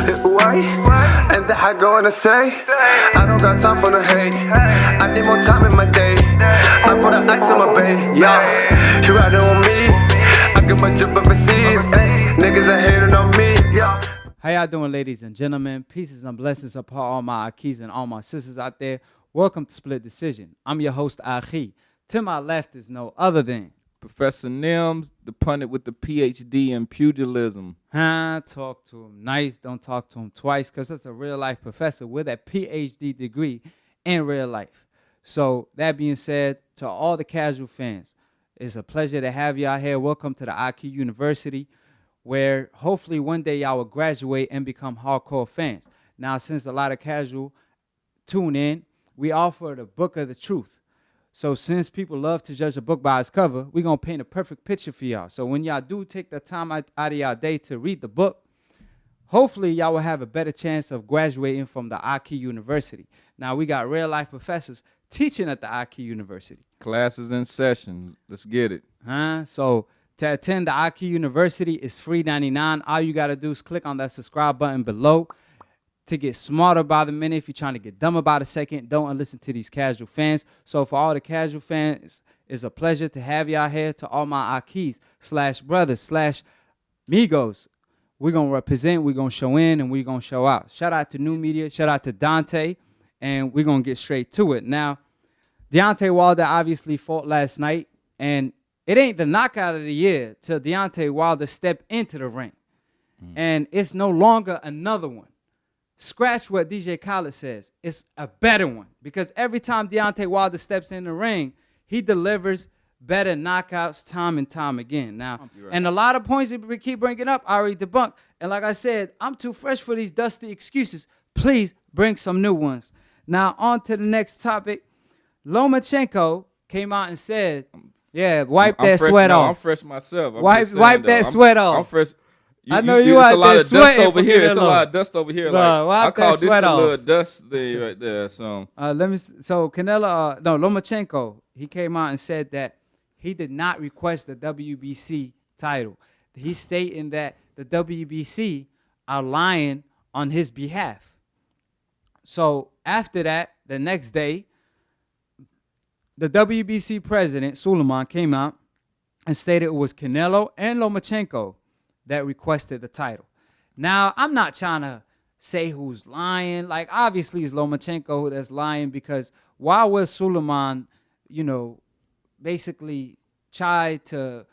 Why? And that I go to say, I don't got time for the hate. I need more time in my day. I put an ice in my bay, yeah. You riding on me? I get my drip overseas. Niggas are hating on me, yeah. How y'all doing, ladies and gentlemen? Pieces and blessings upon all my Akis and all my sisters out there. Welcome to Split Decision. I'm your host, Aki. To my left is no other than Professor Nims, the pundit with the PhD in pugilism. Talk to him nice. Don't talk to him twice, because that's a real-life professor with a PhD degree in real life. So that being said, to all the casual fans, it's a pleasure to have y'all here. Welcome to the IQ University, where hopefully one day y'all will graduate and become hardcore fans. Now, since a lot of casual tune in, we offer the book of the truth. So since people love to judge a book by its cover, we're going to paint a perfect picture for y'all. So when y'all do take the time out of y'all day to read the book, hopefully y'all will have a better chance of graduating from the IQ University. Now, we got real-life professors teaching at the IQ University. Classes in session. Let's get it. So to attend the IQ University is free $99. All you got to do is click on that subscribe button below. To get smarter by the minute, if you're trying to get dumber by the second, don't listen to these casual fans. So for all the casual fans, it's a pleasure to have y'all here. To all my Akis / brothers / Migos, we're going to represent, we're going to show in, and we're going to show out. Shout out to New Media, shout out to Dante, and we're going to get straight to it. Now, Deontay Wilder obviously fought last night, and it ain't the knockout of the year till Deontay Wilder stepped into the ring. And it's no longer another one. Scratch what DJ Khaled says. It's a better one, because every time Deontay Wilder steps in the ring, he delivers better knockouts time and time again. Now, and a lot of points that we keep bringing up, I already debunked. And like I said, I'm too fresh for these dusty excuses. Please bring some new ones. Now, on to the next topic. Lomachenko came out and said, yeah, wipe that sweat off. I'm fresh myself. Wipe that sweat off. I'm fresh. I know you out there sweating over here. It's a lot of dust over here. I call this a little dust thing right there. So Canelo, Lomachenko, he came out and said that he did not request the WBC title. He's stating that the WBC are lying on his behalf. So after that, the next day, the WBC president, Suleiman, came out and stated it was Canelo and Lomachenko that requested the title. Now, I'm not trying to say who's lying. Like, obviously, it's Lomachenko that's lying, because why would Suleiman, basically try to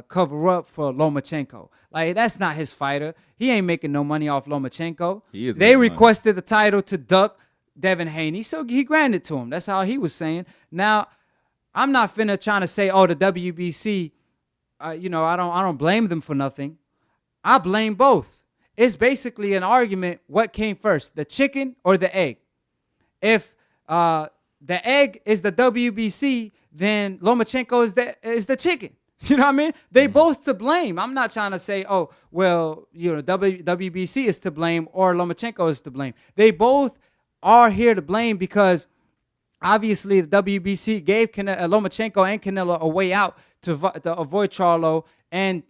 cover up for Lomachenko? Like, that's not his fighter. He ain't making no money off Lomachenko. They requested the title to duck Devin Haney, so he granted to him. That's how he was saying. Now, I'm not finna trying to say, the WBC, I don't blame them for nothing. I blame both. It's basically an argument, what came first, the chicken or the egg? If the egg is the WBC, then Lomachenko is the chicken. You know what I mean? They both to blame. I'm not trying to say, WBC is to blame or Lomachenko is to blame. They both are here to blame, because obviously the WBC gave Lomachenko and Canelo a way out to avoid Charlo and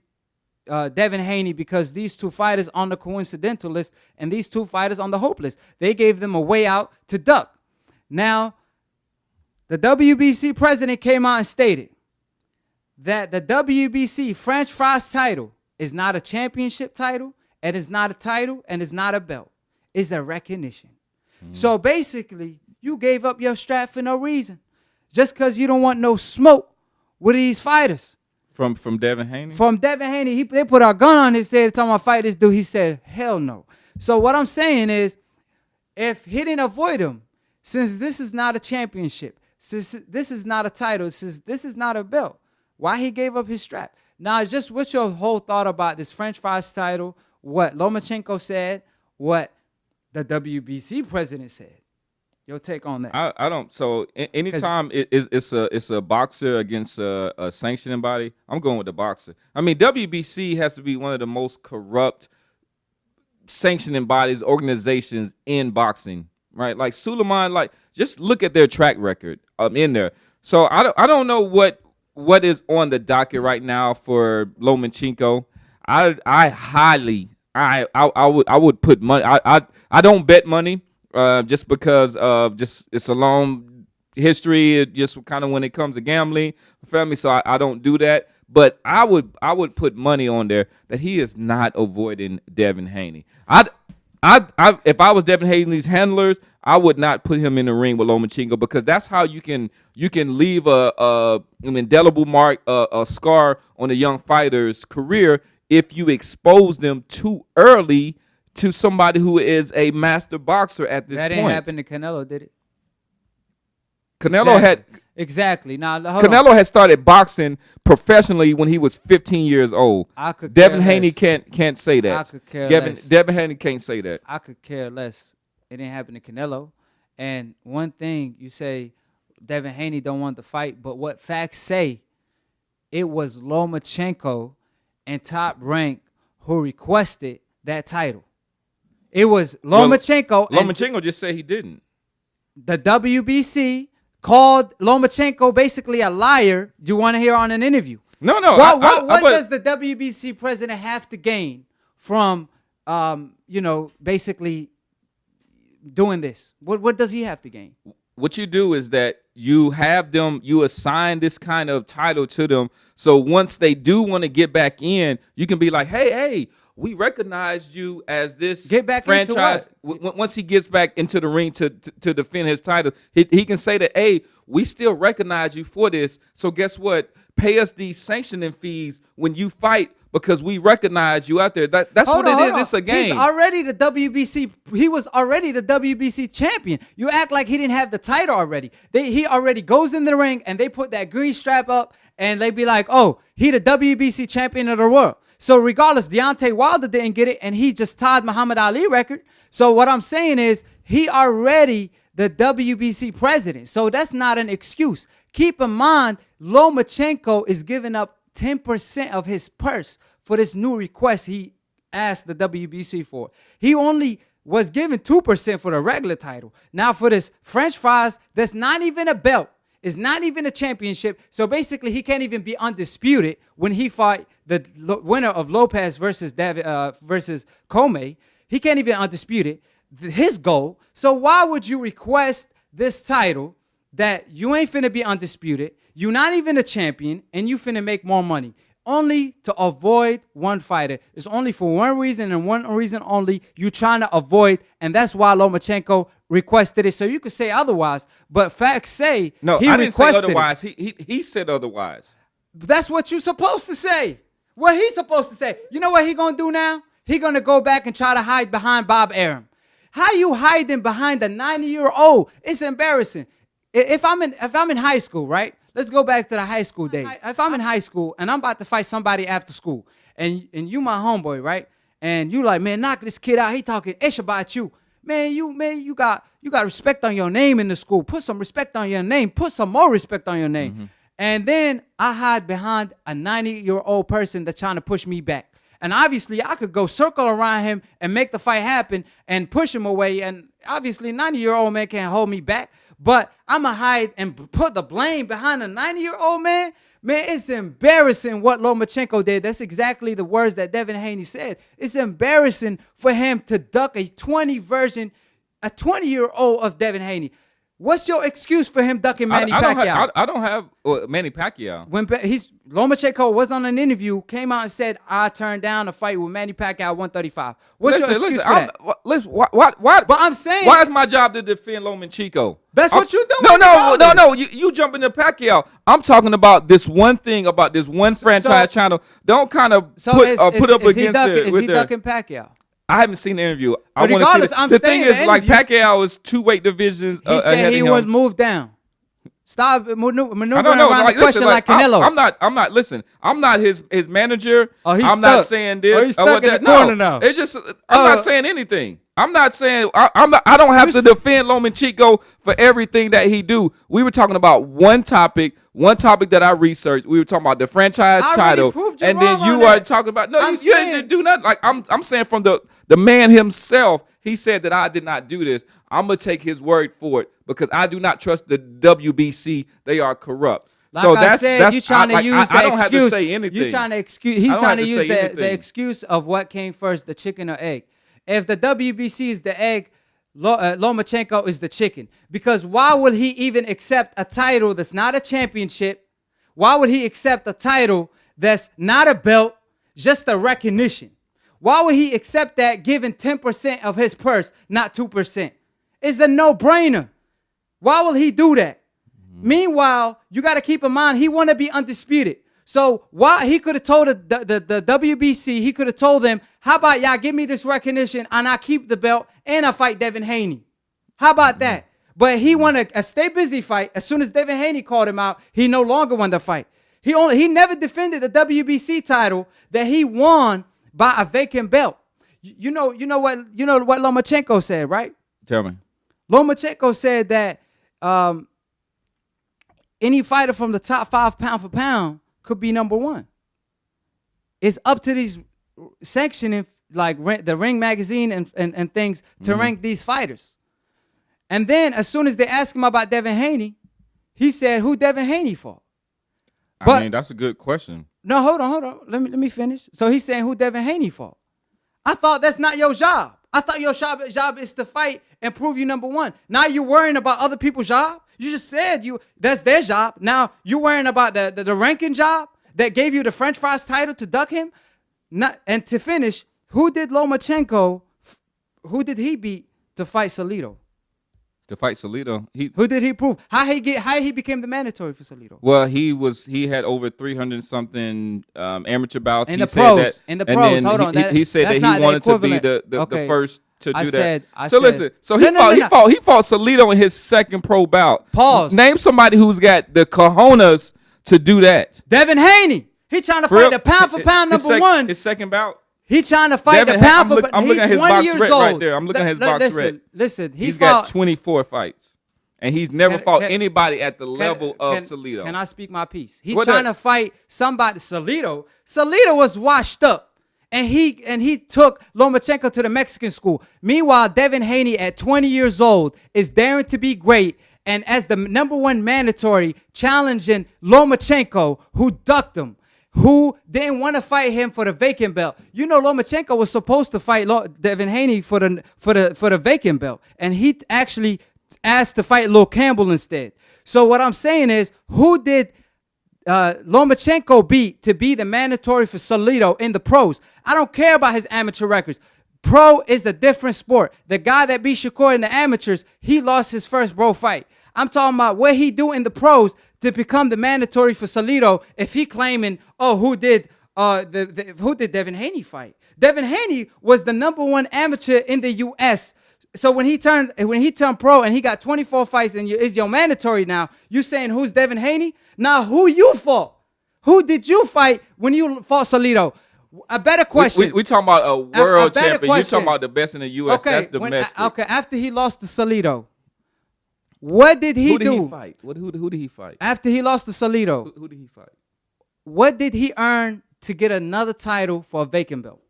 Devin Haney, because these two fighters on the coincidental list and these two fighters on the hope list, they gave them a way out to duck. Now, the WBC president came out and stated that the WBC French fries title is not a championship title, it is not a title, and it's not a belt. It's a recognition. So basically, you gave up your strap for no reason, just because you don't want no smoke with these fighters. From Devin Haney? From Devin Haney. They put a gun on his head talking about fight this dude. He said, hell no. So what I'm saying is, if he didn't avoid him, since this is not a championship, since this is not a title, since this is not a belt, why he gave up his strap? Now, just what's your whole thought about this French fries title, what Lomachenko said, what the WBC president said? Your take on that? I don't. So anytime it's a boxer against a sanctioning body, I'm going with the boxer. I mean, WBC has to be one of the most corrupt sanctioning bodies, organizations in boxing, right? Like Suleiman, just look at their track record in there. So I don't know what is on the docket right now for Lomachenko. I highly I would put money. I don't bet money just because of just it's a long history. Just kind of when it comes to gambling, family. So I don't do that. But I would put money on there that he is not avoiding Devin Haney. If I was Devin Haney's handlers, I would not put him in the ring with Lomachenko because that's how you can leave an indelible mark, a scar on a young fighter's career if you expose them too early to somebody who is a master boxer at this point. That didn't happen to Canelo, did it? Canelo exactly. Now, Canelo had started boxing professionally when he was 15 years old. Devin Haney can't say that. I could care less. Devin Haney can't say that. I could care less. It didn't happen to Canelo. And one thing you say, Devin Haney don't want to fight, but what facts say, it was Lomachenko and Top Rank who requested that title. It was Lomachenko. Lomachenko just said he didn't. The WBC called Lomachenko basically a liar. Do you want to hear on an interview? No. What does the WBC president have to gain from, basically doing this? What does he have to gain? What you do is that you have them, you assign this kind of title to them. So once they do want to get back in, you can be like, hey, we recognized you as this get back franchise. Once he gets back into the ring to defend his title, he can say that, hey, we still recognize you for this. So guess what? Pay us these sanctioning fees when you fight because we recognize you out there. That's what it is. It's a game. He's already the WBC. He was already the WBC champion. You act like he didn't have the title already. He already goes in the ring and they put that green strap up and they be like, oh, he the WBC champion of the world. So regardless, Deontay Wilder didn't get it, and he just tied Muhammad Ali record. So what I'm saying is he already the WBC president. So that's not an excuse. Keep in mind, Lomachenko is giving up 10% of his purse for this new request he asked the WBC for. He only was given 2% for the regular title. Now for this French fries, that's not even a belt. It's not even a championship. So basically, he can't even be undisputed when he fought the winner of Lopez versus versus Comey. He can't even undisputed his goal. So why would you request this title that you ain't finna be undisputed? You're not even a champion, and you finna make more money. Only to avoid one fighter. It's only for one reason and one reason only. You're trying to avoid, and that's why Lomachenko requested it. So you could say otherwise, but facts say no. I didn't say otherwise. He said otherwise. That's what you're supposed to say. What he's supposed to say. You know what he gonna do now? He gonna go back and try to hide behind Bob Arum. How you hiding behind a 90-year-old? It's embarrassing. If I'm in high school, right? Let's go back to the high school days. If I'm in high school and I'm about to fight somebody after school, and you my homeboy, right? And you like, man, knock this kid out. He talking ish about you. Man, you got respect on your name in the school. Put some respect on your name. Put some more respect on your name. Mm-hmm. And then I hide behind a 90-year-old person that's trying to push me back. And obviously, I could go circle around him and make the fight happen and push him away. And obviously, 90-year-old man can't hold me back. But I'm going to hide and put the blame behind a 90-year-old man. Man, it's embarrassing what Lomachenko did. That's exactly the words that Devin Haney said. It's embarrassing for him to duck a 20-year-old of Devin Haney. What's your excuse for him ducking Manny Pacquiao? I don't have Manny Pacquiao. When Lomachenko was on an interview, came out and said, I turned down a fight with Manny Pacquiao 135. What's your excuse for that? Listen, why? But I'm saying, why is my job to defend Lomachenko? That's what you're doing. No. You jump into Pacquiao. I'm talking about this one thing about this one franchise channel. Don't kind of put up against it. Is he ducking Pacquiao? I haven't seen the interview. But regardless, the thing is, like Pacquiao is 2 weight divisions. He said he would move down. Stop maneuvering around the question listen, like Canelo. I'm not. Listen, I'm not his manager. Oh, he's I'm stuck. Not saying this. He's stuck in the corner now. It's just I'm not saying anything. I'm not saying I don't have to defend Lomachenko for everything that he do. We were talking about one topic that I researched. We were talking about the franchise title, and then you are talking about you didn't do nothing. Like I'm saying from the man himself, he said that I did not do this. I'm gonna take his word for it because I do not trust the WBC. They are corrupt. Like So I said, you trying to use the I don't excuse. have to say anything. You trying to excuse. He's I don't trying have to to use say the anything. excuse of what came first, the chicken or egg. If the WBC is the egg, Lomachenko is the chicken. Because why would he even accept a title that's not a championship? Why would he accept a title that's not a belt, just a recognition? Why would he accept that given 10% of his purse, not 2%? It's a no-brainer. Why will he do that? Meanwhile, you got to keep in mind, he want to be undisputed. So why he could have told the WBC, he could have told them, how about y'all give me this recognition and I keep the belt and I fight Devin Haney? How about that? But he wanted a stay busy fight. As soon as Devin Haney called him out, he no longer wanted to fight. He never defended the WBC title that he won by a vacant belt. You know what Lomachenko said, right? Tell me. Lomachenko said that any fighter from the top 5 pound for pound could be number 1. It's up to these sanctioning, like the Ring magazine and things, to rank these fighters. And then as soon as they asked him about Devin Haney, he said, "Who Devin Haney for?" I mean, that's a good question. No, hold on. Let me finish. So he's saying, "Who Devin Haney for?" I thought that's not your job. I thought your job is to fight and prove you number 1. Now you're worrying about other people's job. You just said that's their job. Now you're worrying about the ranking job that gave you the French fries title to duck him. And to finish, who did Lomachenko? Who did he beat to fight Salido? To fight Salido, Who did he prove? How he became the mandatory for Salido? Well, he had over 300 something amateur bouts. In the pros. Hold on. He said that he wanted to be the first to do that. Listen. So he fought Salido in his second pro bout. Pause. Name somebody who's got the cojones to do that. Devin Haney. He trying to fight the pound for pound number 1. His second bout. He trying to fight the pound for pound. I'm looking at his box rec right there. I'm looking at his box rec. Listen. He's got 24 fights. And he's never fought anybody at the level of Salido. Can I speak my piece? He's trying to fight somebody. Salido was washed up. And he took Lomachenko to the Mexican school. Meanwhile, Devin Haney at 20 years old is daring to be great. And as the number 1 mandatory, challenging Lomachenko, who ducked him, who didn't want to fight him for the vacant belt. You know, Lomachenko was supposed to fight Devin Haney for the vacant belt, and he actually asked to fight Lil Campbell instead. So what I'm saying is, who did Lomachenko beat to be the mandatory for Salido in the pros? I don't care about his amateur records. Pro is a different sport. The guy that beat Shakur in the amateurs, he lost his first pro fight. I'm talking about what he do in the pros to become the mandatory for Salido. If he claiming, who did Devin Haney fight? Devin Haney was the number 1 amateur in the U.S. So when he turned pro and he got 24 fights and is your mandatory now, you saying who's Devin Haney? Now who you fought? Who did you fight when you fought Salido? A better question. We talking about a world champion. You're talking about the best in the U.S. Okay, that's domestic. After he lost to Salido, what did he do? Who did he fight? Who did he fight? After he lost to Salido, who did he fight? What did he earn to get another title for a vacant belt?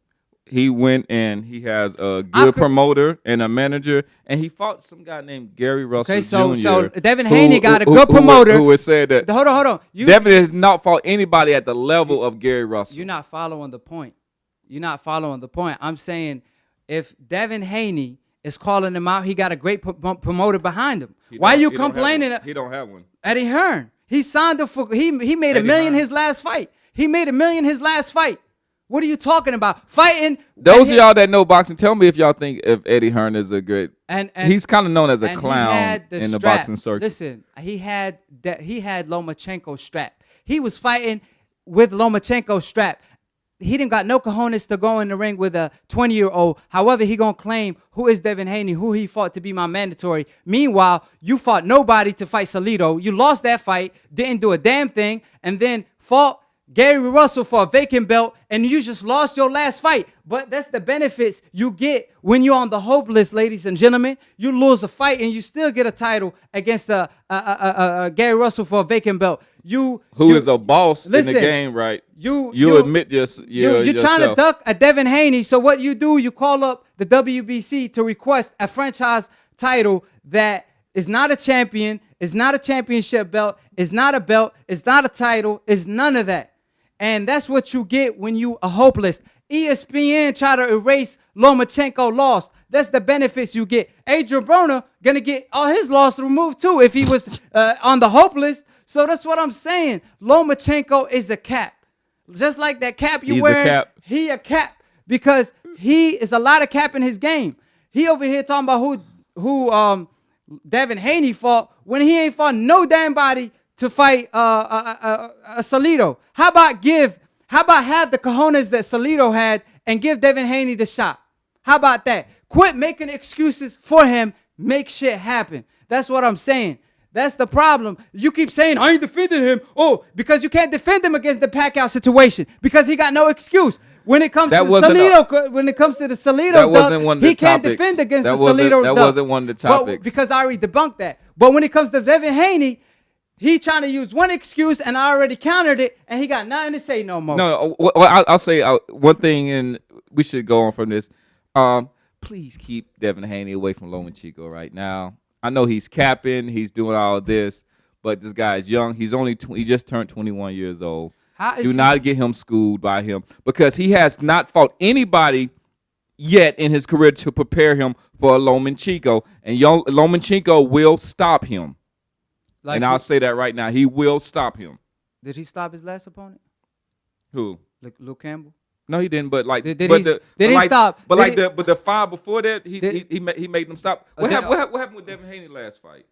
He went and he has a good promoter and a manager, and he fought some guy named Gary Russell Jr. So Devin Haney got a good promoter. Who has said that? Hold on. Devin has not fought anybody at the level of Gary Russell. You're not following the point. I'm saying if Devin Haney is calling him out, he got a great promoter behind him. Why are you complaining? He don't have one. Eddie Hearn. He signed he made $1 million his last fight. He made $1 million his last fight. What are you talking about? Fighting. Those of y'all that know boxing, tell me if y'all think if Eddie Hearn is a good. And he's kind of known as a clown in the boxing circuit. Listen, he had Lomachenko strapped. He was fighting with Lomachenko strapped. He didn't got no cojones to go in the ring with a 20-year-old. However, he gonna claim who is Devin Haney, who he fought to be my mandatory. Meanwhile, you fought nobody to fight Salido. You lost that fight, didn't do a damn thing, and then fought Gary Russell for a vacant belt, and you just lost your last fight. But that's the benefits you get when you're on the hope list, ladies and gentlemen. You lose a fight, and you still get a title against Gary Russell for a vacant belt. Who is a boss in the game, right? You admit you're trying to duck a Devin Haney. So what you do, you call up the WBC to request a franchise title that is not a champion, It's not a championship belt. It's not a belt. It's not a title. It's none of that. And that's what you get when you are hopeless. ESPN try to erase Lomachenko loss. That's the benefits you get. Adrian Broner gonna get all his loss removed too if he was on the hope list. So that's what I'm saying. Lomachenko is a cap. Just like that cap you wearing, he a cap because he is a lot of cap in his game. He over here talking about who Devin Haney fought when he ain't fought no damn body to fight a Salido. How about have the cojones that Salido had and give Devin Haney the shot? How about that? Quit making excuses for him. Make shit happen. That's what I'm saying. That's the problem. You keep saying, I ain't defending him. Oh, because you can't defend him against the Pacquiao situation because he got no excuse. When it comes to the Salido, he can't defend against the Salido. That wasn't one of the topics. Because I already debunked that. But when it comes to Devin Haney, he trying to use one excuse, and I already countered it, and he got nothing to say no more. No, well, I'll say one thing, and we should go on from this. Please keep Devin Haney away from Lomachenko right now. I know he's capping, he's doing all of this, but this guy is young. He's he just turned 21 years old. Do not get him schooled by him because he has not fought anybody yet in his career to prepare him for Lomachenko, and Lomachenko will stop him. And I'll say that right now, he will stop him. Did he stop his last opponent? Who? Luke Campbell. No, he didn't. But like, did he stop? But the five before that, he made them stop. What happened with Devin Haney last fight?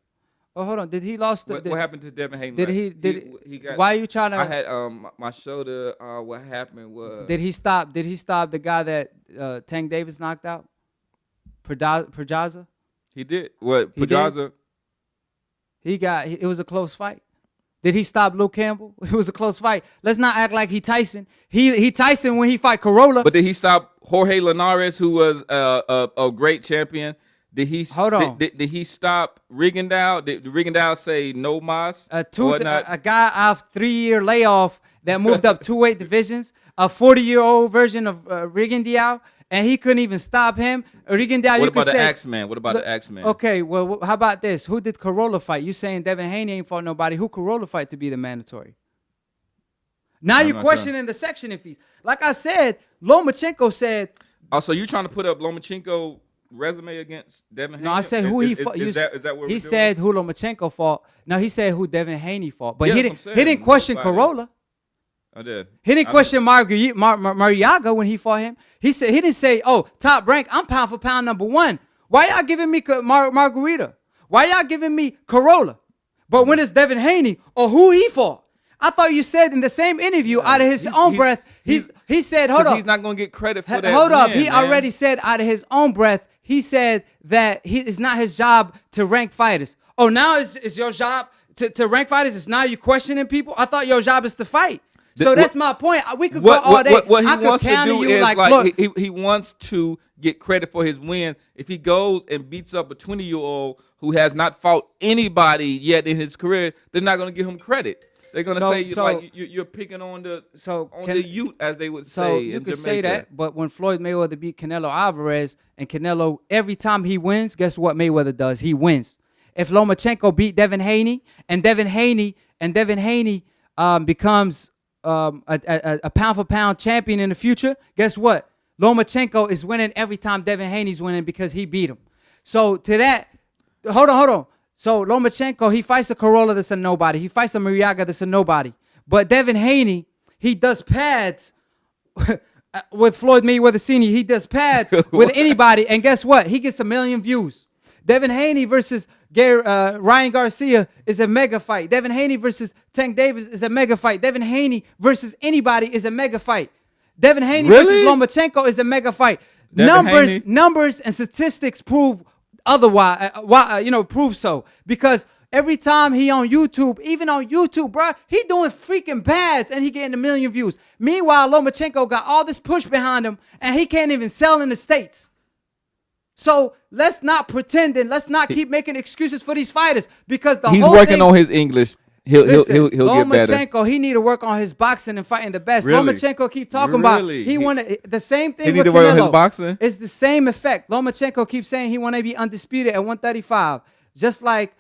Oh, hold on. Did he lost? What happened to Devin Haney? He got? Why are you trying to? I had my shoulder. What happened was? Did he stop? Did he stop the guy that Tank Davis knocked out? Pedraza? He did. What? Pedraza? It was a close fight. Did he stop Luke Campbell? It was a close fight. Let's not act like he Tyson. He Tyson when he fight Corolla. But did he stop Jorge Linares, who was a great champion? Did he? Hold on. Did he stop Rigondeaux? Did Rigondeaux say no mas? A guy off 3-year layoff that moved up 2 weight divisions. A 40-year-old version of Rigondeaux. And he couldn't even stop him. Rigondeaux, what about the Axeman? What about the Axeman? Okay, well, how about this? Who did Corolla fight? You saying Devin Haney ain't fought nobody. Who Corolla fight to be the mandatory? Now you're questioning the section fees. Like I said, Lomachenko said. Oh, so you trying to put up Lomachenko resume against Devin Haney? No, I said who he fought. Is that what he said who Lomachenko fought. No, he said who Devin Haney fought. But yeah, he didn't question Corolla. I did. He didn't question Mariaga when he fought him. He didn't say, "Oh, Top Rank, I'm pound for pound #1." Why y'all giving me Margarita? Why y'all giving me Corolla? But when it's Devin Haney or who he fought, I thought you said in the same interview out of his own breath, he said, "Hold up, he's not gonna get credit for that." Hold up, he man. already said out of his own breath, he said that it's not his job to rank fighters. Oh, now it's your job to rank fighters. It's now you questioning people. I thought your job is to fight. So that's my point. We could go all day. What he wants to do is like he wants to get credit for his win. If he goes and beats up a 20-year-old who has not fought anybody yet in his career, they're not going to give him credit. They're going to say you're picking on the youth, as they would say. So you could say that, but when Floyd Mayweather beat Canelo Alvarez, and Canelo, every time he wins, guess what Mayweather does? He wins. If Lomachenko beat Devin Haney, and Devin Haney becomes a pound for pound champion in the future, guess what? Lomachenko is winning every time Devin Haney's winning because he beat him. So to that, hold on. So Lomachenko, he fights a Corolla that's a nobody. He fights a Mariaga that's a nobody. But Devin Haney, he does pads with Floyd Mayweather Sr. He does pads with anybody. And guess what? He gets 1 million views. Devin Haney versus Ryan Garcia is a mega fight. Devin Haney versus Tank Davis is a mega fight. Devin Haney versus anybody is a mega fight. Devin Haney versus Lomachenko is a mega fight. Numbers and statistics prove otherwise. Prove so, because every time he on YouTube, even on YouTube, bro, he doing freaking pads and he getting 1 million views. Meanwhile, Lomachenko got all this push behind him and he can't even sell in the States. So let's not pretend and let's not keep making excuses for these fighters, because he's working on his English. He'll get better. Lomachenko, he need to work on his boxing and fighting the best. Really? Lomachenko keep talking about he wanted the same thing. He need with to Canelo. work on his boxing. It's the same effect. Lomachenko keeps saying he want to be undisputed at 135, just like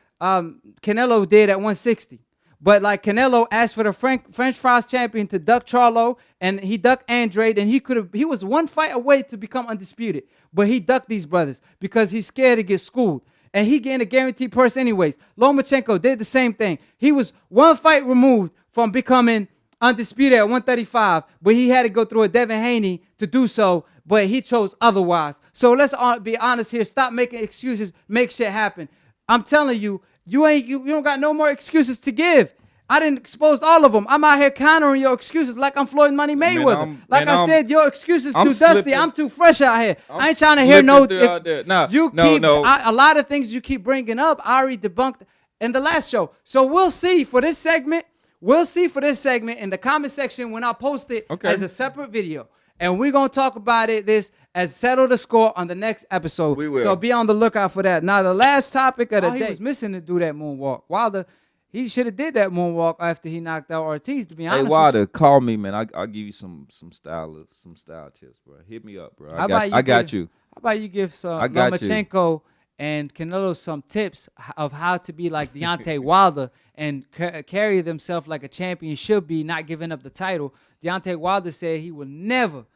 Canelo did at 160. But like Canelo asked for the French fries champion to duck Charlo, and he ducked Andrade, and he was one fight away to become undisputed. But he ducked these brothers because he's scared to get schooled. And he gained a guaranteed purse anyways. Lomachenko did the same thing. He was one fight removed from becoming undisputed at 135, but he had to go through a Devin Haney to do so, but he chose otherwise. So let's be honest here. Stop making excuses. Make shit happen. I'm telling you, you don't got no more excuses to give. I didn't expose all of them. I'm out here countering your excuses like I'm Floyd Money Mayweather. I said, your excuses too dusty. I'm too fresh out here. I ain't trying to hear no. A lot of things you keep bringing up, I already debunked in the last show. So we'll see for this segment. We'll see for this segment in the comment section when I post it as a separate video. And we're going to talk about it as settle the score on the next episode. We will. So be on the lookout for that. Now, the last topic of the day. He was missing to do that moonwalk. Wilder, he should have did that moonwalk after he knocked out Ortiz, to be honest. Hey, Wilder, call me, man. I'll give you some style tips, bro. Hit me up, bro. I got you. How about you give Lomachenko and Canelo some tips of how to be like Deontay Wilder and carry themselves like a champion should be, not giving up the title. Deontay Wilder said he will never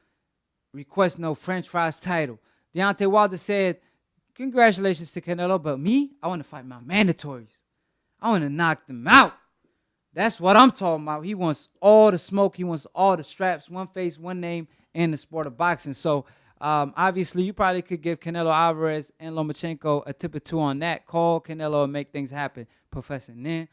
request no French fries title. Deontay Wilder said, congratulations to Canelo, but me, I want to fight my mandatories. I want to knock them out. That's what I'm talking about. He wants all the smoke. He wants all the straps, one face, one name in the sport of boxing. So, obviously, you probably could give Canelo Alvarez and Lomachenko a tip or two on that. Call Canelo and make things happen. Professor Nin.